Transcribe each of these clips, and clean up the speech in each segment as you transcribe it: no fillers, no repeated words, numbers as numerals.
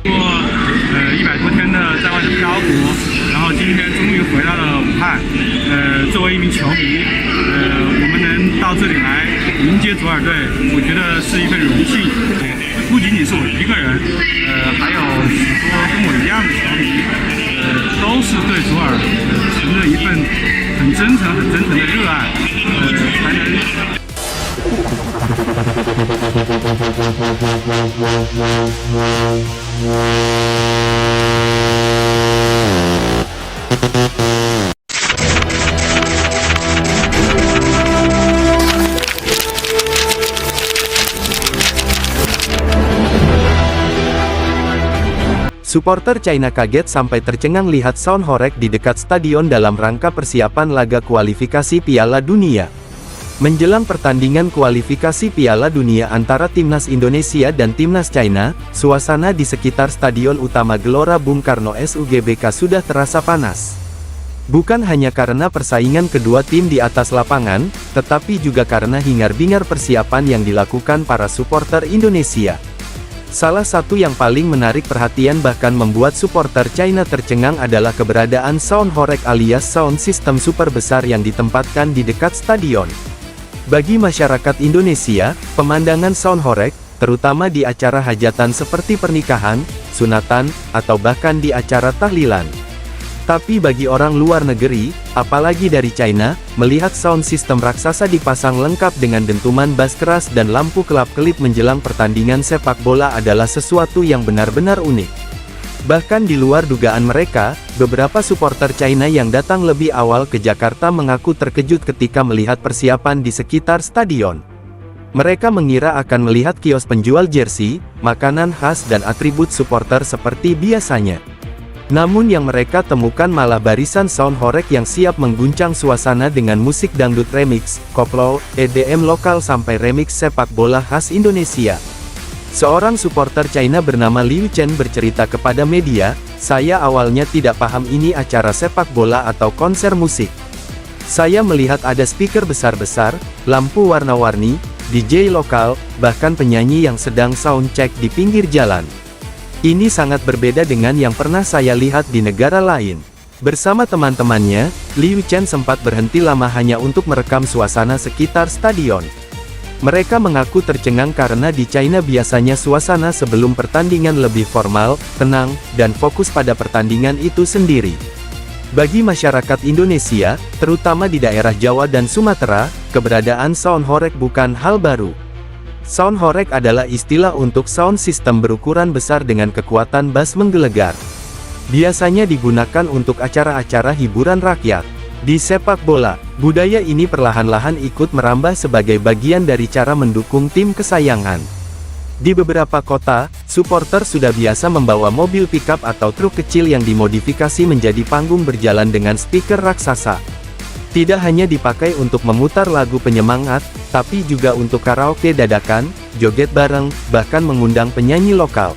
100多天的在外的漂泊，然后今天终于回到了武汉。作为一名球迷，我们能到这里来迎接左耳队，我觉得是一份荣幸。不仅仅是我一个人，还有许多跟我一样的球迷，都是对左耳存着一份很真诚的热爱，才能。Suporter China kaget sampai tercengang lihat sound horeg di dekat stadion dalam rangka persiapan laga kualifikasi Piala Dunia. Menjelang pertandingan kualifikasi Piala Dunia antara Timnas Indonesia dan Timnas China, suasana di sekitar Stadion Utama Gelora Bung Karno SUGBK sudah terasa panas. Bukan hanya karena persaingan kedua tim di atas lapangan, tetapi juga karena hingar-bingar persiapan yang dilakukan para supporter Indonesia. Salah satu yang paling menarik perhatian bahkan membuat supporter China tercengang adalah keberadaan sound horeg alias sound system super besar yang ditempatkan di dekat stadion. Bagi masyarakat Indonesia, pemandangan sound horeg, terutama di acara hajatan seperti pernikahan, sunatan, atau bahkan di acara tahlilan. Tapi bagi orang luar negeri, apalagi dari China, melihat sound system raksasa dipasang lengkap dengan dentuman bass keras dan lampu kelap-kelip menjelang pertandingan sepak bola adalah sesuatu yang benar-benar unik. Bahkan di luar dugaan mereka, beberapa supporter China yang datang lebih awal ke Jakarta mengaku terkejut ketika melihat persiapan di sekitar stadion. Mereka mengira akan melihat kios penjual jersey, makanan khas dan atribut supporter seperti biasanya. Namun yang mereka temukan malah barisan sound horeg yang siap mengguncang suasana dengan musik dangdut remix, koplo, EDM lokal sampai remix sepak bola khas Indonesia. Seorang supporter China bernama Liu Chen bercerita kepada media, "Saya awalnya tidak paham ini acara sepak bola atau konser musik. Saya melihat ada speaker besar-besar, lampu warna-warni, DJ lokal, bahkan penyanyi yang sedang sound check di pinggir jalan. Ini sangat berbeda dengan yang pernah saya lihat di negara lain." Bersama teman-temannya, Liu Chen sempat berhenti lama hanya untuk merekam suasana sekitar stadion. Mereka mengaku tercengang karena di China biasanya suasana sebelum pertandingan lebih formal, tenang, dan fokus pada pertandingan itu sendiri. Bagi masyarakat Indonesia, terutama di daerah Jawa dan Sumatera, keberadaan sound horeg bukan hal baru. Sound horeg adalah istilah untuk sound system berukuran besar dengan kekuatan bass menggelegar. Biasanya digunakan untuk acara-acara hiburan rakyat. Di sepak bola, budaya ini perlahan-lahan ikut merambah sebagai bagian dari cara mendukung tim kesayangan. Di beberapa kota, supporter sudah biasa membawa mobil pickup atau truk kecil yang dimodifikasi menjadi panggung berjalan dengan speaker raksasa. Tidak hanya dipakai untuk memutar lagu penyemangat, tapi juga untuk karaoke dadakan, joget bareng, bahkan mengundang penyanyi lokal.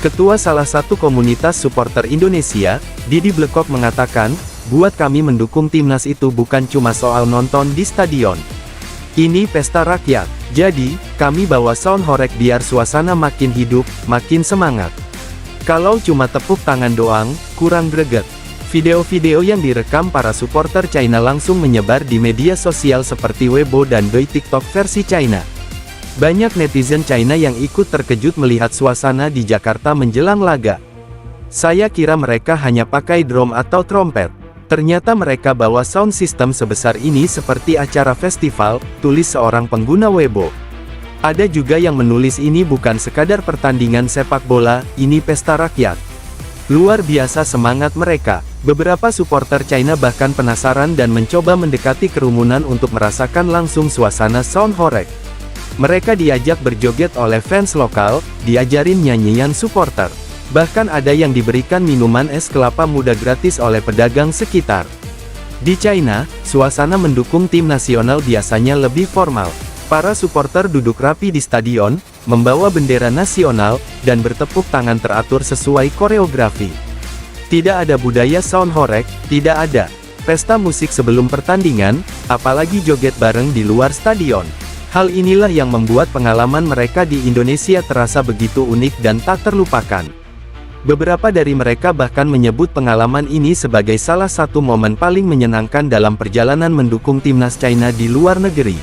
Ketua salah satu komunitas supporter Indonesia, Didi Blekok mengatakan, "Buat kami mendukung timnas itu bukan cuma soal nonton di stadion. Ini pesta rakyat. Jadi, kami bawa sound horeg biar suasana makin hidup, makin semangat. Kalau cuma tepuk tangan doang, kurang greget." Video-video yang direkam para supporter China langsung menyebar di media sosial seperti Weibo dan Douyi TikTok versi China. Banyak netizen China yang ikut terkejut melihat suasana di Jakarta menjelang laga. "Saya kira mereka hanya pakai drum atau trompet. Ternyata mereka bawa sound system sebesar ini seperti acara festival," tulis seorang pengguna Weibo. Ada juga yang menulis ini bukan sekadar pertandingan sepak bola, ini pesta rakyat. Luar biasa semangat mereka. Beberapa supporter China bahkan penasaran dan mencoba mendekati kerumunan untuk merasakan langsung suasana sound horeg. Mereka diajak berjoget oleh fans lokal, diajarin nyanyian supporter. Bahkan ada yang diberikan minuman es kelapa muda gratis oleh pedagang sekitar. Di China, suasana mendukung tim nasional biasanya lebih formal. Para supporter duduk rapi di stadion, membawa bendera nasional, dan bertepuk tangan teratur sesuai koreografi. Tidak ada budaya sound horeg, tidak ada pesta musik sebelum pertandingan, apalagi joget bareng di luar stadion. Hal inilah yang membuat pengalaman mereka di Indonesia terasa begitu unik dan tak terlupakan. Beberapa dari mereka bahkan menyebut pengalaman ini sebagai salah satu momen paling menyenangkan dalam perjalanan mendukung timnas China di luar negeri.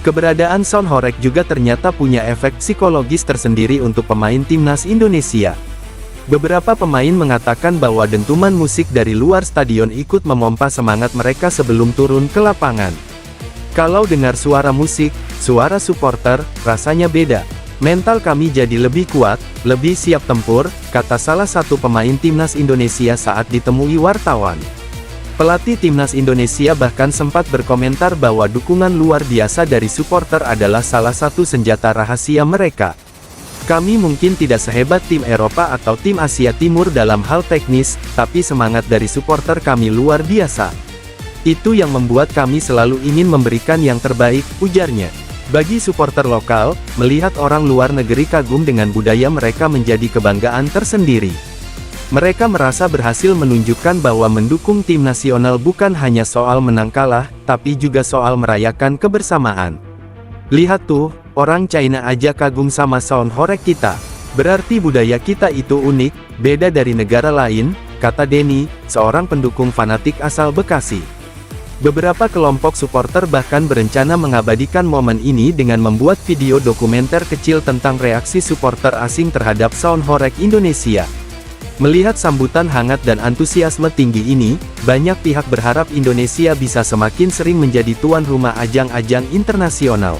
Keberadaan Son Horeg juga ternyata punya efek psikologis tersendiri untuk pemain timnas Indonesia. Beberapa pemain mengatakan bahwa dentuman musik dari luar stadion ikut memompa semangat mereka sebelum turun ke lapangan. Kalau dengar suara musik, suara supporter, rasanya beda. Mental kami jadi lebih kuat, lebih siap tempur, kata salah satu pemain timnas Indonesia saat ditemui wartawan. Pelatih timnas Indonesia bahkan sempat berkomentar bahwa dukungan luar biasa dari supporter adalah salah satu senjata rahasia mereka. Kami mungkin tidak sehebat tim Eropa atau tim Asia Timur dalam hal teknis, tapi semangat dari supporter kami luar biasa. Itu yang membuat kami selalu ingin memberikan yang terbaik, ujarnya. Bagi supporter lokal, melihat orang luar negeri kagum dengan budaya mereka menjadi kebanggaan tersendiri. Mereka merasa berhasil menunjukkan bahwa mendukung tim nasional bukan hanya soal menang kalah, tapi juga soal merayakan kebersamaan. Lihat tuh, orang China aja kagum sama Son Horeg kita. Berarti budaya kita itu unik, beda dari negara lain, kata Denny, seorang pendukung fanatik asal Bekasi. Beberapa kelompok supporter bahkan berencana mengabadikan momen ini dengan membuat video dokumenter kecil tentang reaksi supporter asing terhadap Son Horeg Indonesia. Melihat sambutan hangat dan antusiasme tinggi ini, banyak pihak berharap Indonesia bisa semakin sering menjadi tuan rumah ajang-ajang internasional.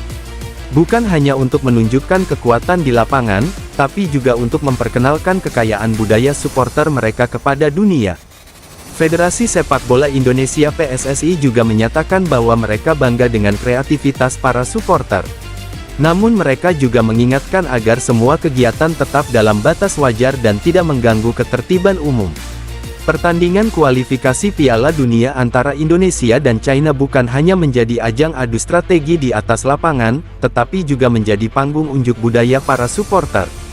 Bukan hanya untuk menunjukkan kekuatan di lapangan, tapi juga untuk memperkenalkan kekayaan budaya supporter mereka kepada dunia. Federasi Sepak Bola Indonesia (PSSI) juga menyatakan bahwa mereka bangga dengan kreativitas para supporter. Namun mereka juga mengingatkan agar semua kegiatan tetap dalam batas wajar dan tidak mengganggu ketertiban umum. Pertandingan kualifikasi Piala Dunia antara Indonesia dan China bukan hanya menjadi ajang adu strategi di atas lapangan, tetapi juga menjadi panggung unjuk budaya para supporter.